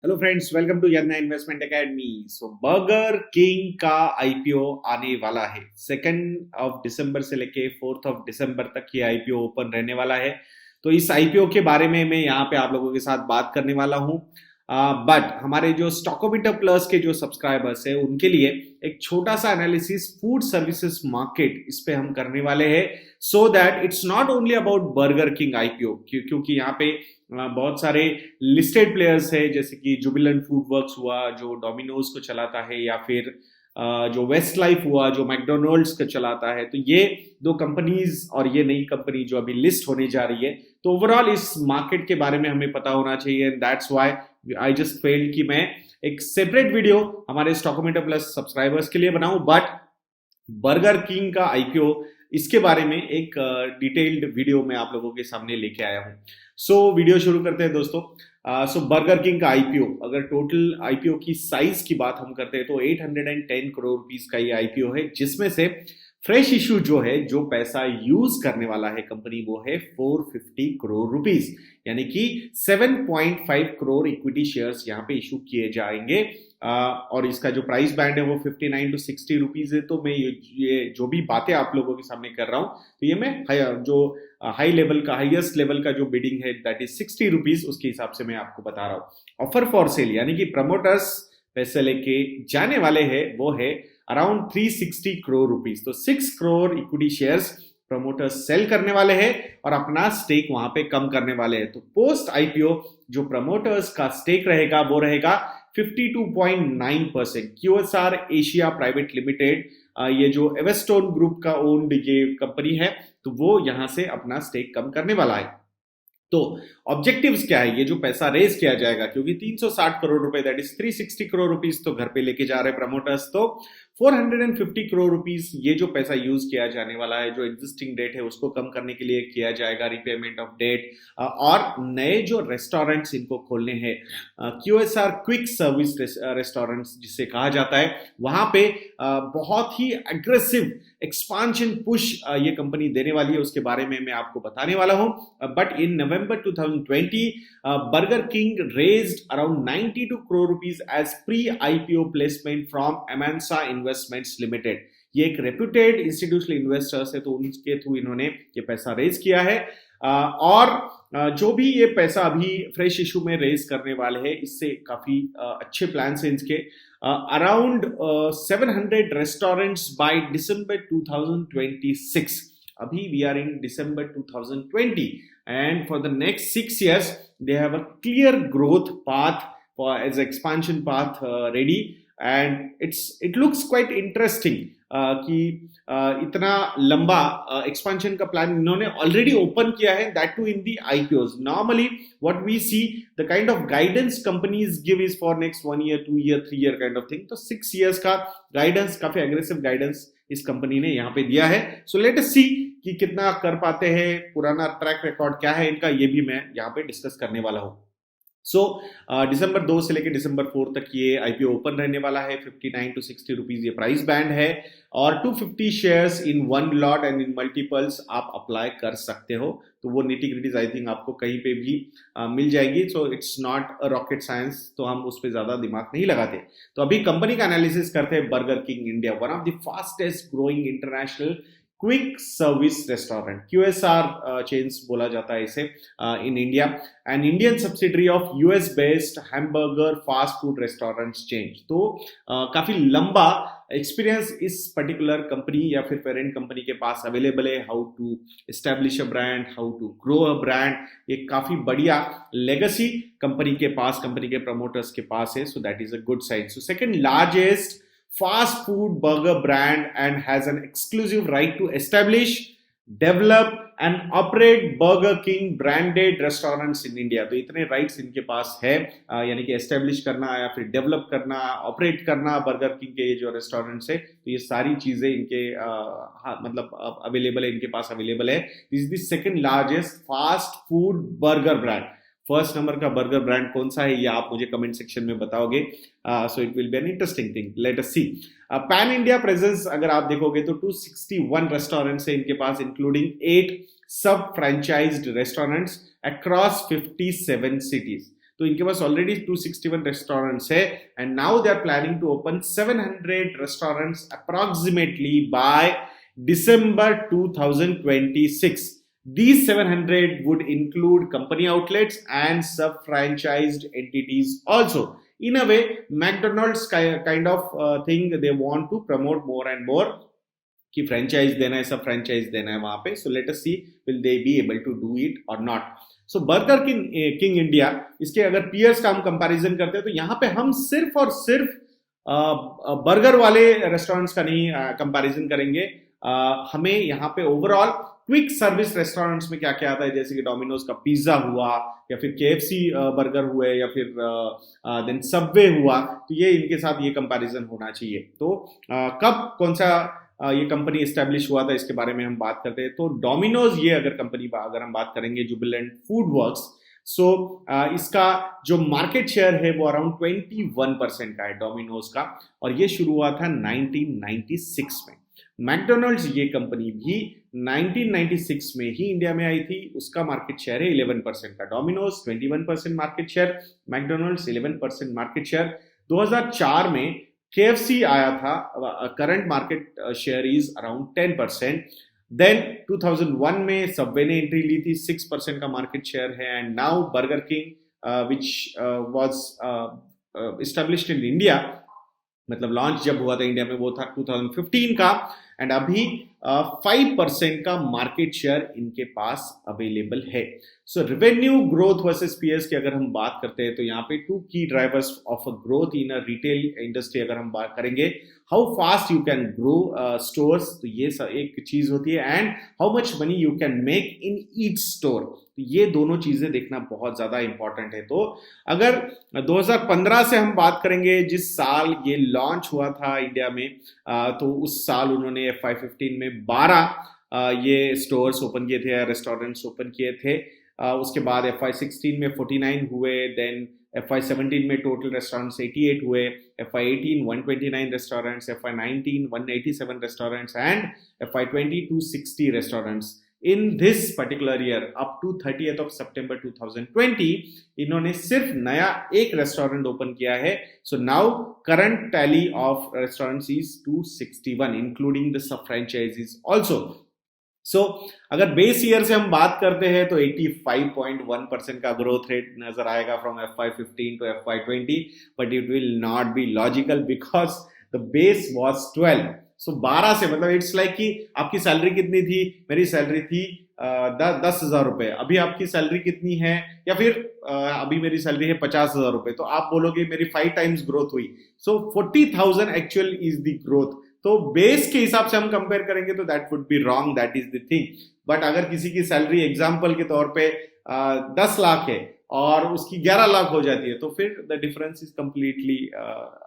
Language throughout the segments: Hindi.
हेलो फ्रेंड्स, वेलकम टू यन्ना investment academy. So Burger King का आईपीओ आने वाला है। 2 दिसंबर से लेके 4 दिसंबर तक ये आईपीओ ओपन रहने वाला है। तो इस आईपीओ के बारे में मैं यहाँ पे आप लोगों के साथ बात करने वाला हूँ। बट हमारे जो स्टॉकोमीटर प्लस के जो सब्सक्राइबर्स है उनके लिए एक छोटा सा एनालिसिस फूड सर्विसेज मार्केट इस पे हम करने वाले हैं, so that it's not only about burger king IPO, क्योंकि यहाँ पे बहुत सारे लिस्टेड प्लेयर्स है, जैसे कि जुबिलेंट फूड वर्क्स हुआ जो डोमिनोज को चलाता है, या फिर जो वेस्ट लाइफ हुआ जो मैकडोनल्ड्स को चलाता है। तो ये दो कंपनीज और ये नई कंपनी जो अभी लिस्ट होने जा रही है, तो ओवरऑल इस मार्केट के बारे में हमें पता होना चाहिए। And that's why I just failed कि मैं एक सेपरेट वीडियो हमारे स्टॉकोमीटर प्लस सब्सक्राइबर्स के लिए बनाऊं, बट बर्गर किंग का आईपीओ इसके बारे में एक डिटेल्ड वीडियो मैं आप लोगों के सामने लेके आया हूं। सो वीडियो शुरू करते हैं दोस्तों। सो बर्गर किंग का आईपीओ, अगर टोटल आईपीओ की साइज की बात हम करते हैं तो 810 करोड़ रुपीस का ये आईपीओ है, जिसमें से फ्रेश इशू जो है, जो पैसा यूज करने वाला है कंपनी, वो है 450 करोड़ रुपीस, यानी कि 7.5 करोड़ इक्विटी शेयर्स यहाँ पे इशू किए जाएंगे। और इसका जो प्राइस बैंड है वो 59 to 60 रुपीज है। तो मैं ये जो भी बातें आप लोगों के सामने कर रहा हूँ, तो ये मैं जो हाई लेवल का, हाईएस्ट लेवल का जो बिडिंग है दैट इज 60 रुपीज, उसके हिसाब से मैं आपको बता रहा हूँ। ऑफर फॉर सेल यानी कि प्रमोटर्स पैसे लेके जाने वाले हैं वो है अराउंड 360 करोड़ रुपीज। तो 6 crore equity shares promoters sell करने वाले हैं और अपना स्टेक वहां पे कम करने वाले हैं। तो पोस्ट आईपीओ जो प्रमोटर्स का स्टेक रहेगा वो रहेगा 52.9%। क्यूएसआर एशिया प्राइवेट लिमिटेड, ये जो एवेस्टोन ग्रुप का ओन्ड ये कंपनी है, तो वो यहां से अपना स्टेक कम करने वाला है। तो ऑब्जेक्टिव्स क्या है, ये जो पैसा रेज किया जाएगा, क्योंकि 360 करोड़ रुपए दैट इज 360 करोड़ रुपीस तो घर पे लेके जा रहे प्रमोटर्स, तो 450 करोड़ रुपीस ये जो पैसा यूज किया जाने वाला है, जो एग्जिस्टिंग डेट है उसको कम करने के लिए किया जाएगा, रिपेमेंट ऑफ डेट। और नए जो रेस्टोरेंट्स इनको खोलने हैं, क्यूएसआर क्विक सर्विस रेस्टोरेंट्स जिसे कहा जाता है, वहां पे बहुत ही एग्रेसिव एक्सपांशन पुश ये कंपनी देने वाली है, उसके बारे में मैं आपको बताने वाला हूं। But in November 2020 Burger King raised around 92 crore rupees as pre IPO placement from Amansa investments limited. ये एक रेप्यूटेड इंस्टीट्यूशनल इन्वेस्टर्स है, तो उनके थ्रू इन्होंने ये पैसा रेज किया है। और जो भी ये पैसा अभी फ्रेश इशू में रेज करने वाले हैं, इससे काफी अच्छे प्लान है इनके। Around 700 restaurants by December 2026। अभी we are in December 2020 and for the next 6 years they have a clear growth path for as expansion path ready, and it looks quite interesting कि इतना लंबा एक्सपांशन का प्लान इन्होंने ऑलरेडी ओपन किया है, that too in the IPOs. Normally what we see the kind of guidance companies give is for next 1 year 2 year 3 year kind of thing. तो 6 years का गाइडेंस, काफी एग्रेसिव गाइडेंस इस कंपनी ने यहाँ पे दिया है। सो लेट अस सी कि कितना कर पाते हैं, पुराना ट्रैक रिकॉर्ड क्या है इनका, ये भी मैं यहाँ पे डिस्कस करने वाला हूँ। सो दिसंबर 2 से लेकर दिसंबर 4 तक ये आईपीओ ओपन रहने वाला है। 59 to 60 रुपीज ये प्राइस बैंड है, और 250 shares in one lot and in multiples आप अप्लाई कर सकते हो। तो वो निटी ग्रिटीज आई थिंक आपको कहीं पे भी मिल जाएगी। So it's not a rocket science, तो हम उस पर ज्यादा दिमाग नहीं लगाते। तो अभी कंपनी का एनालिसिस करते हैं। Burger king India, one of the fastest growing international quick service restaurant, QSR chains बोला जाता है इसे in India, an Indian subsidiary of US based hamburger fast food restaurants chain. तो काफी लंबा एक्सपीरियंस इस पर्टिकुलर कंपनी या फिर पेरेंट कंपनी के पास अवेलेबल है। How to establish a brand, how to grow a brand, ये काफी बढ़िया लेगेसी कंपनी के पास, कंपनी के प्रमोटर्स के पास है। So that is a good sign. So second largest fast food burger brand and has an exclusive right to establish, develop and operate Burger King branded restaurants in India। तो इतने राइट्स इनके पास है, यानी कि एस्टेब्लिश करना या फिर डेवलप करना, ऑपरेट करना बर्गर किंग के ये जो रेस्टोरेंट्स है, तो ये सारी चीजें इनके मतलब अवेलेबल है, इनके पास अवेलेबल है। This is the second largest fast food burger brand. First number का बर्गर ब्रांड कौन सा है, ये आप मुझे कमेंट सेक्शन में बताओगे। So it will be an interesting thing, let us see. Pan India presence अगर आप देखोगे तो 261 रेस्टोरेंट्स है इनके पास, इंक्लूडिंग 8 सब फ्रेंचाइज्ड रेस्टोरेंट्स अक्रॉस 57 सिटीज। तो इनके पास ऑलरेडी 261 रेस्टोरेंट्स है and now they are planning to open 700 restaurants approximately by December 2026. These 700 would include company outlets and sub-franchised entities also. In a way, McDonald's kind of thing they want to promote more and more कि franchise देना है, सब franchise देना है वहां पे. So let us see will they be able to do it or not. So Burger King India, इसके अगर peers का हम कंपैरिजन करते हैं तो यहाँ पे हम सिर्फ और सिर्फ बर्गर वाले रेस्टोरेंट्स का नहीं कंपैरिजन करेंगे. हमें यहाँ पे ओवरऑल क्विक सर्विस रेस्टोरेंट्स में क्या क्या आता है, जैसे कि डोमिनोज का पिज्जा हुआ या फिर KFC बर्गर हुए या फिर देन सबवे हुआ, तो ये इनके साथ ये कंपैरिजन होना चाहिए. तो कब कौन सा ये कंपनी एस्टेब्लिश हुआ था इसके बारे में हम बात करते हैं. तो डोमिनोज ये अगर हम बात करेंगे जुबिलेंट फूड वर्क्स, सो इसका जो मार्केट शेयर है वो अराउंड 21% का है डोमिनोज का, और ये शुरू हुआ था 1996 में. मैकडोनल्ड्स ये कंपनी भी 1996 में ही इंडिया में आई थी, उसका मार्केट शेयर है 11% का. Domino's 21% market share, McDonald's 11% market share. 2004 में KFC आया था, current market share is around 10%. Then 2001 में सबवे ने एंट्री ली थी, 6% का मार्केट शेयर है. And now Burger King which was established in India, मतलब लॉन्च जब हुआ था इंडिया में वो था 2015 का, एंड अभी 5% का मार्केट शेयर इनके पास अवेलेबल है. सो रेवेन्यू ग्रोथ वर्सेस पीएस की अगर हम बात करते हैं तो यहाँ पे 2 की drivers of a growth in a retail industry अगर हम बात करेंगे, how fast you can grow stores, तो ये एक चीज होती है, and how much money you can make in each store, तो ये दोनों चीजें देखना बहुत ज्यादा इंपॉर्टेंट है. तो अगर 2015 से हम बात करेंगे, जिस साल ये लॉन्च हुआ था इंडिया में, तो उस साल उन्होंने FY15 में 12 ये स्टोर्स ओपन किए थे, रेस्टोरेंट्स ओपन किए थे. उसके बाद FY16 में 49 हुए, देन FY17 में टोटल रेस्टोरेंट्स 88 हुए, FY18 129 restaurants, FY19 187 restaurants and FY20 260 restaurants. In this particular year, up to 30th of September 2020, इन्होंने सिर्फ नया एक रेस्टोरेंट ओपन किया है. So now current tally of restaurants is 261, including the sub franchises also. So अगर बेस ईयर से हम बात करते हैं तो 85.1% का ग्रोथ रेट नजर आएगा from FY15 to FY20, but it will not be logical because the base was 12. सो 12 से मतलब इट्स लाइक कि आपकी सैलरी कितनी थी, मेरी सैलरी थी 10,000 रुपए, अभी आपकी सैलरी कितनी है, या फिर अभी मेरी सैलरी है 50,000 रुपए, तो आप बोलोगे मेरी 5 टाइम्स ग्रोथ हुई. सो 40,000 एक्चुअल इज द ग्रोथ. तो बेस के हिसाब से हम कंपेयर करेंगे तो that would be wrong, that is the thing. But अगर किसी की सैलरी एग्जाम्पल के तौर पे 10 लाख है और उसकी 11 लाख हो जाती है, तो फिर द डिफरेंस इज कंप्लीटली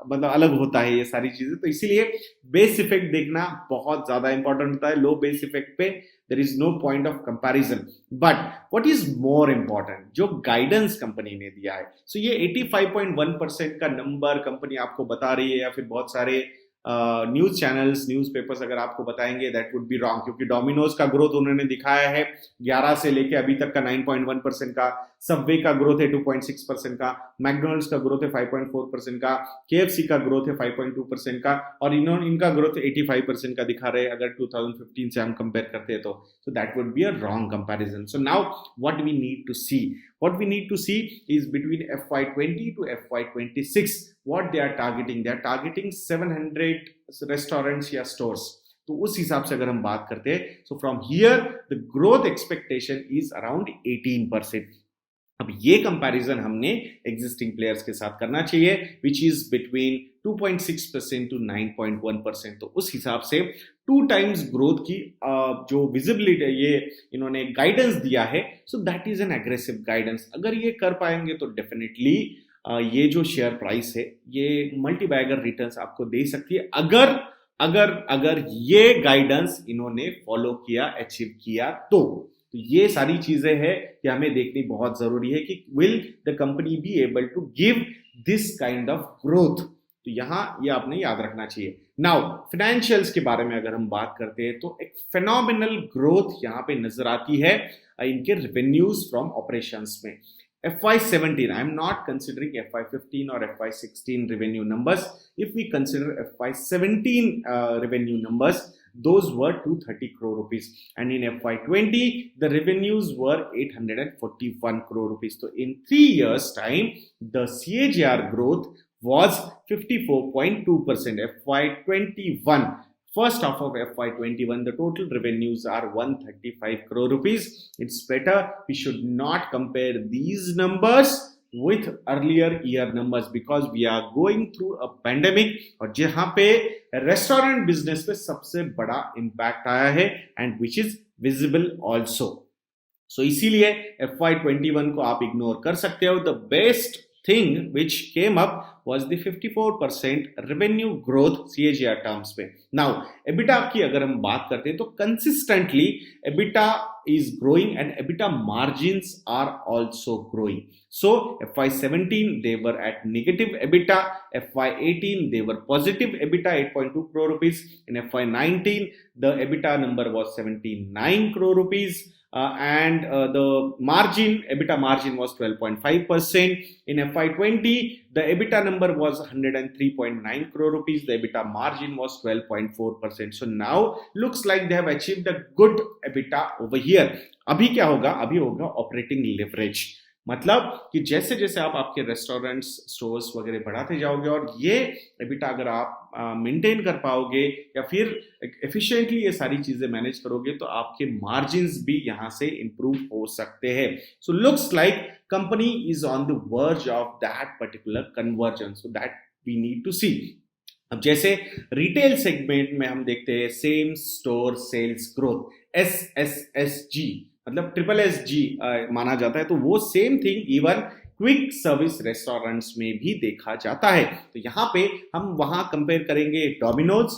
मतलब अलग होता है ये सारी चीजें. तो इसीलिए बेस इफेक्ट देखना बहुत ज्यादा इंपॉर्टेंट होता है. लो बेस इफेक्ट पे there is no point of comparison. But what is more important, जो गाइडेंस कंपनी ने दिया है. सो ये 85.1% का नंबर कंपनी आपको बता रही है, या फिर बहुत सारे न्यूज चैनल्स, न्यूज पेपर्स अगर आपको बताएंगे, दैट वुड बी रॉन्ग, क्योंकि डोमिनोज का ग्रोथ उन्होंने दिखाया है 11 से लेके अभी तक का 9.1% का, सबवे का ग्रोथ है 2.6% का, मैकडोनल्ड्स का ग्रोथ है 5.4% का, KFC का ग्रोथ है 5.2% का, और इनका ग्रोथ 85% का दिखा रहे अगर 2015 से हम कंपेयर करते हैं तो. So that would be a wrong comparison. So now what we need to see, what we need to see is between FY20 to FY26 what they are targeting. They are targeting 700 restaurants या stores. तो उस हिसाब से अगर हम बात करते हैं, so from here the growth expectation is around 18%. अब ये कंपैरिजन हमने एग्जिस्टिंग प्लेयर्स के साथ करना चाहिए, विच इज बिटवीन 2.6% to 9.1%. तो उस हिसाब से 2 टाइम्स ग्रोथ की जो विजिबिलिटी ये इन्होंने गाइडेंस दिया है, so that is an aggressive guidance. अगर ये कर पाएंगे तो डेफिनेटली ये जो शेयर प्राइस है ये मल्टीबैगर रिटर्न्स आपको दे सकती है, अगर ये गाइडेंस इन्होंने फॉलो किया, अचीव किया तो ये सारी चीजें हैं कि हमें देखनी बहुत जरूरी है कि will the company be able to give this kind of growth. तो यहां ये आपने याद रखना चाहिए. नाउ फाइनेंशियल्स के बारे में अगर हम बात करते हैं तो एक फेनोमिनल ग्रोथ यहां पे नजर आती है इनके रेवेन्यूज फ्रॉम ऑपरेशंस में. FY17, I'm not considering FY15 or FY16 revenue numbers. If we consider FY17 revenue numbers, those were 230 crore rupees, and in FY20 the revenues were 841 crore rupees. So in 3 years time the CAGR growth was 54.2%. FY21, first half of FY21, the total revenues are 135 crore rupees. It's better we should not compare these numbers with earlier year numbers because we are going through a pandemic और जहां पे रेस्टोरेंट बिजनेस पे सबसे बड़ा इम्पैक्ट आया है and which is visible also. So इसीलिए FY21 को आप इग्नोर कर सकते हो. The best thing which came up was the 54% revenue growth CAGR terms पे. Now EBITDA की अगर हम बात करते हैं तो consistently EBITDA is growing and EBITDA margins are also growing. So FY17 they were at negative EBITDA, FY18 they were positive EBITDA 8.2 crore rupees, in FY19 the EBITDA number was 79 crore rupees. And the EBITDA margin was 12.5%. In FY20, the EBITDA number was 103.9 crore rupees. The EBITDA margin was 12.4%. So now looks like they have achieved a good EBITDA over here. अभी क्या होगा? अभी होगा ऑपरेटिंग लेवरेज. मतलब कि जैसे जैसे आप आपके रेस्टोरेंट्स स्टोर्स वगैरह बढ़ाते जाओगे और ये एबिटा अगर आप मेंटेन कर पाओगे या फिर एफिशिएंटली ये सारी चीजें मैनेज करोगे तो आपके मार्जिन्स भी यहां से इंप्रूव हो सकते हैं. So looks like company is on the verge of that particular conversion. So that we need to see. अब जैसे रिटेल सेगमेंट में हम देखते हैं same store sales growth SSSG, मतलब SSSG माना जाता है. तो वो same thing even quick service restaurants में भी देखा जाता है. तो यहाँ पे हम वहां कंपेयर करेंगे Domino's,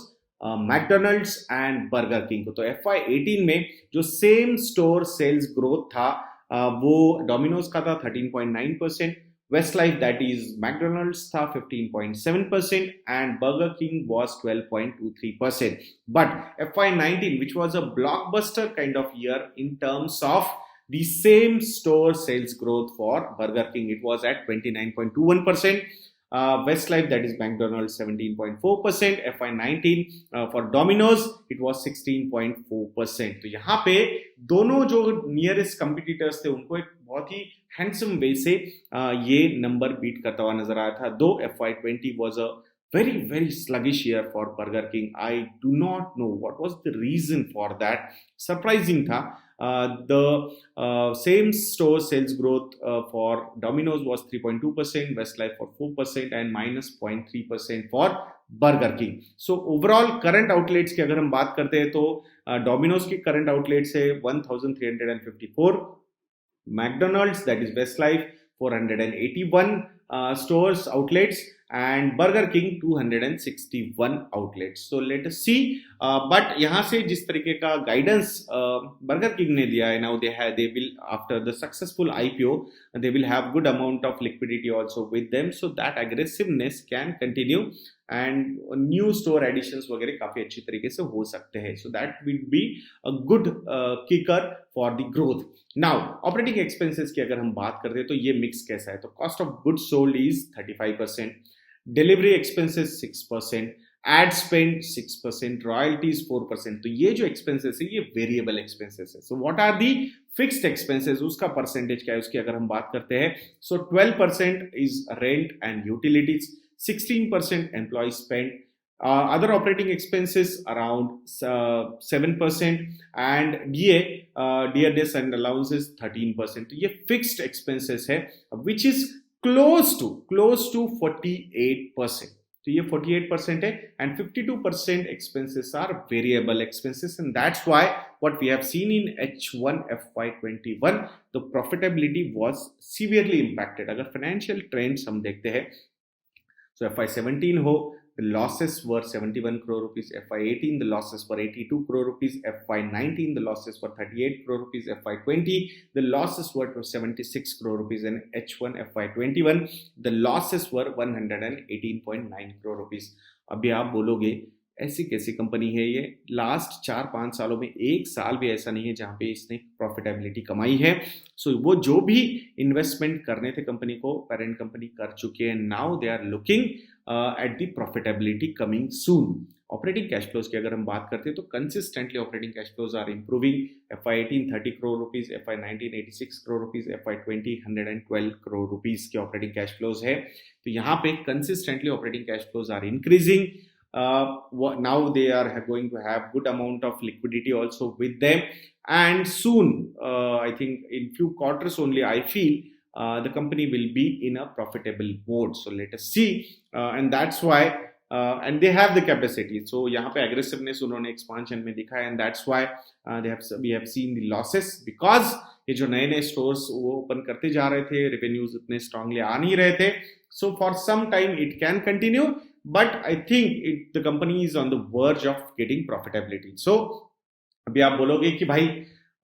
McDonald's and Burger king को. तो FY18 में जो सेम स्टोर सेल्स ग्रोथ था वो डोमिनोज का था 13.9%, Westlife that is McDonald's था 15.7% and Burger King was 12.23%. But FY19, which was a blockbuster kind of year in terms of the same store sales growth for Burger King, it was at 29.21%. Westlife that is McDonald's 17.4%. FY19 for Domino's it was 16.4%. तो यहाँ पे दोनों जो नियरेस्ट कंपिटिटर्स थे उनको एक बहुत ही हैंडसम वे से ये नंबर बीट करता हुआ नजर आया था. दो FY20 was a very sluggish year for Burger King. I do not know what was the reason for that. Surprising था. The same store sales growth for Domino's was 3.2%, Westlife for 4% and minus 0.3% for Burger King. So overall current outlets की अगर हम बात करते हैं तो Domino's की current outlets है 1354, McDonald's that is Westlife 481 stores outlets and Burger King 261 outlets. So let us see. But यहाँ से जिस तरीके का guidance Burger King ने दिया है, now they will after the successful IPO they will have good amount of liquidity also with them, so that aggressiveness can continue and new store additions वगैरह काफी अच्छी तरीके से हो सकते हैं. So that will be a good kicker for the growth. Now operating expenses की अगर हम बात करते हैं तो ये mix कैसा है? तो cost of goods sold is 35%, delivery expenses 6%, ad spend 6%, royalties 4%. तो ये जो expenses है ये variable expenses है. So what are the fixed expenses? उसका percentage क्या है उसकी अगर हम बात करते हैं, so 12% is rent and utilities, 16% employee spend, other operating expenses around 7% and DRDS and allowances 13%. तो ये fixed expenses है which is close to 48%. तो ये 48% है and 52% expenses are variable expenses, and that's why what we have seen in H1 FY21 the profitability was severely impacted. अगर financial trends हम देखते हैं, so FY17 हो the losses were 71 crore rupees, FY18 the losses were 82 crore rupees, FY19 the losses were 38 crore rupees, FY20 the losses were 76 crore rupees, and H1 FY21 the losses were 118.9 crore rupees. अभी आप बोलोगे ऐसी कैसी कंपनी है ये? लास्ट 4-5 सालों में एक साल भी ऐसा नहीं है जहाँ पे इसने प्रॉफिटेबिलिटी कमाई है। सो वो जो भी इन्वेस्टमेंट करने थे कंपनी को, पेरेंट कंपनी कर चुके हैं। Now they are looking at the profitability coming soon. Operating cash flows की अगर हम बात करते हैं तो consistently operating cash flows are improving. FY18 30 crore rupees, FY19 86 crore rupees, FY20 112 crore rupees के ऑपरेटिंग कैश फ्लोज है। तो यहाँ पे consistently operating cash flows are increasing. Now they are going to have good amount of liquidity also with them, and soon I think in few quarters only I feel the company will be in a profitable mode. So let us see, and that's why and they have the capacity. So यहाँ पे aggressiveness उन्होंने expansion में दिखा है, and that's why we have seen the losses because ये जो नए नए stores वो open करते जा रहे थे, revenues उतने strongly आ नहीं रहे थे. So for some time it can continue, but I think the company is on the verge of getting profitability. So अभी आप बोलोगे कि भाई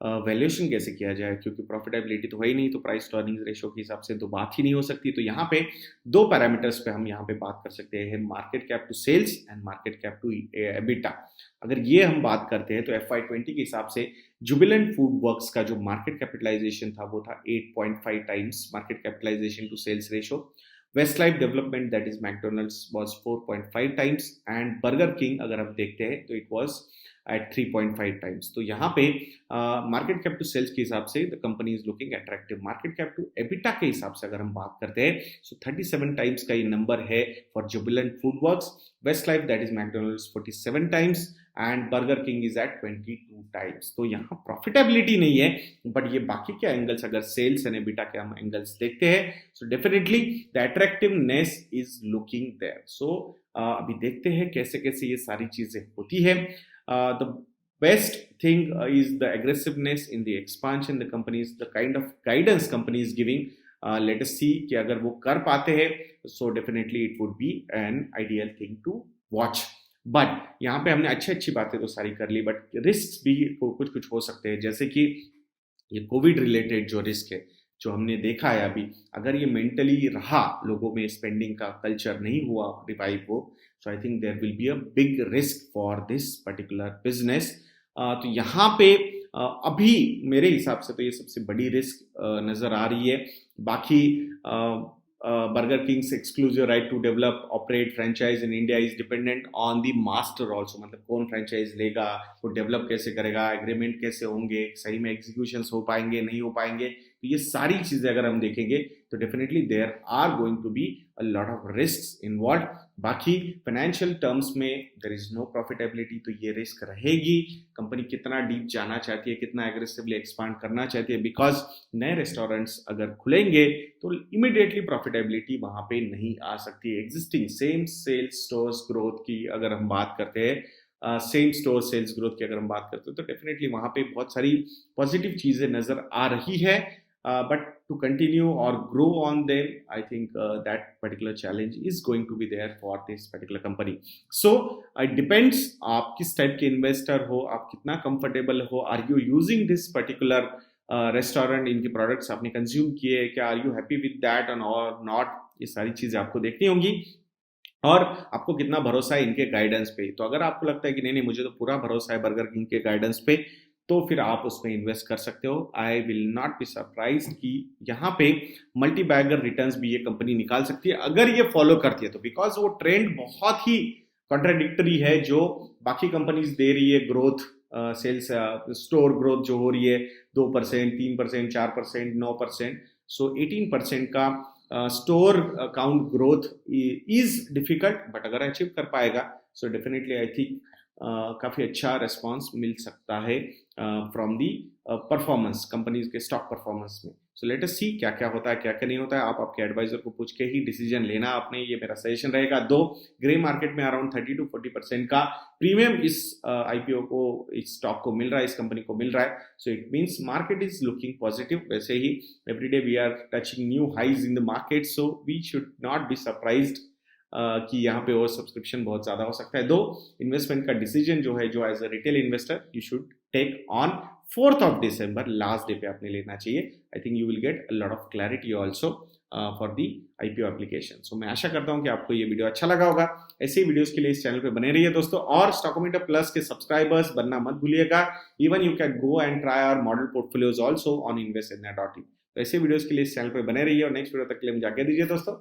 वैल्यूएशन कैसे किया जाए, क्योंकि प्रॉफिटेबिलिटी तो है ही नहीं, तो प्राइस टू अर्निंग्स रेशियो के हिसाब से तो बात ही नहीं हो सकती. तो यहाँ पे दो पैरामीटर्स पे हम यहाँ पे बात कर सकते हैं, market cap to sales and market cap to EBITDA. अगर ये हम बात करते हैं तो FY20 के हिसाब से जुबिलेंट फूड वर्क्स का जो मार्केट कैपिटलाइजेशन था वो था 8.5 times market capitalization to sales ratio. Westlife Development, that is McDonald's, was 4.5 times, and Burger King अगर हम देखते हैं तो it was at 3.5 times. तो यहाँ पे मार्केट कैप टू सेल्स के हिसाब से the company is looking attractive. Market cap to EBITDA के हिसाब से अगर हम बात करते हैं सो 37 टाइम्स का ये नंबर है for Jubilant Food Works. Westlife that is McDonald's 47 times and Burger King is at 22 times. तो यहाँ प्रॉफिटेबिलिटी नहीं है, बट ये बाकी के एंगल्स अगर सेल्स एंड एबिटा के हम एंगल्स देखते हैं so definitely the attractiveness is looking there. So अभी देखते हैं कैसे कैसे ये सारी चीजें होती है. The best thing is the aggressiveness in the expansion the companies, the kind of guidance company is giving. Let us see कि अगर वो कर पाते हैं so definitely it would be an ideal thing to watch. But यहाँ पे हमने अच्छी बातें तो सारी कर ली, बट रिस्क भी कुछ कुछ हो सकते हैं, जैसे कि ये कोविड रिलेटेड जो रिस्क है जो हमने देखा है अभी, अगर ये मेंटली रहा, लोगों में स्पेंडिंग का कल्चर नहीं हुआ रिवाइव हो, so I think there will be a big risk for this particular business. तो यहाँ पे अभी मेरे हिसाब से तो ये सबसे बड़ी रिस्क नजर आ रही है. बाकी Burger King's exclusive right to develop, operate franchise in India is dependent on the master also. मतलब कौन franchise लेगा, वो develop कैसे करेगा, agreement कैसे होंगे, सही में executions हो पाएंगे नहीं हो पाएंगे, तो ये सारी चीजें अगर हम देखेंगे तो definitely there are going to be a lot of risks involved. बाकी फाइनेंशियल टर्म्स में there is no profitability, तो ये रिस्क रहेगी. कंपनी कितना डीप जाना चाहती है, कितना एग्रेसिवली एक्सपांड करना चाहती है, बिकॉज नए रेस्टोरेंट्स अगर खुलेंगे तो इमीडिएटली प्रॉफिटेबिलिटी वहां पे नहीं आ सकती. Existing same sales stores growth की अगर हम बात करते हैं, सेम स्टोर सेल्स ग्रोथ की अगर हम बात करते हैं, तो डेफिनेटली वहां पे बहुत सारी पॉजिटिव चीजें नजर आ रही है. But to continue or grow on them, I think that particular challenge is going to be there for this particular company. So it depends आप किस टाइप के इन्वेस्टर हो, आप कितना कंफर्टेबल हो, are you using this particular restaurant, इनके प्रोडक्ट्स आपने कंज्यूम किए, क्या are you happy with that और नॉट, ये सारी चीजें आपको देखनी होंगी. और आपको कितना भरोसा है इनके गाइडेंस पे. तो अगर आपको लगता है कि नहीं मुझे तो पूरा भरोसा है बर्गर किंग के गाइडेंस पे, तो फिर आप उसमें इन्वेस्ट कर सकते हो. I will not be surprise कि यहाँ पे मल्टी बैगर रिटर्न्स भी ये कंपनी निकाल सकती है अगर ये फॉलो करती है तो, बिकॉज वो ट्रेंड बहुत ही कॉन्ट्राडिक्टरी है जो बाकी कंपनीज दे रही है. ग्रोथ सेल्स स्टोर ग्रोथ जो हो रही है 2%, 3%, 4%, 9%, सो 18% का store count growth is difficult, but अगर अचीव कर पाएगा सो डेफिनेटली आई थिंक काफी अच्छा रेस्पॉन्स मिल सकता है फ्रॉम दी परफॉर्मेंस, कंपनीज के स्टॉक परफॉर्मेंस में. सो लेट अस सी क्या क्या होता है क्या क्या नहीं होता है. आप आपके एडवाइजर को पूछ के ही डिसीजन लेना आपने, ये मेरा सजेशन रहेगा. दो ग्रे मार्केट में अराउंड 30 to 40% का प्रीमियम इस आईपीओ को, इस स्टॉक को मिल रहा है, इस कंपनी को मिल रहा है. So it means market is looking positive. वैसे ही everyday we are touching new highs in the market, so we should not be surprised कि यहाँ पे और सब्सक्रिप्शन बहुत ज्यादा हो सकता है. दो इन्वेस्टमेंट का डिसीजन जो है, जो as a retail investor you should take on 4th of December last day पे आपने लेना चाहिए. I think you will get a lot of clarity also for the IPO application. So मैं आशा करता हूं कि आपको ये वीडियो अच्छा लगा होगा. ऐसे ही वीडियोस के लिए इस चैनल पे बने रहिए दोस्तों, और स्टॉकोमीटर प्लस के सब्सक्राइबर्स बनना मत भूलिएगा. Even you can go and try our model portfolios also on investindia.in. तो ऐसे वीडियोस के लिए इस चैनल पे बने रहिए, और नेक्स्ट वीडियो तक के लिए मुझे आज्ञा दीजिए दोस्तों.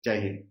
जय हिंद.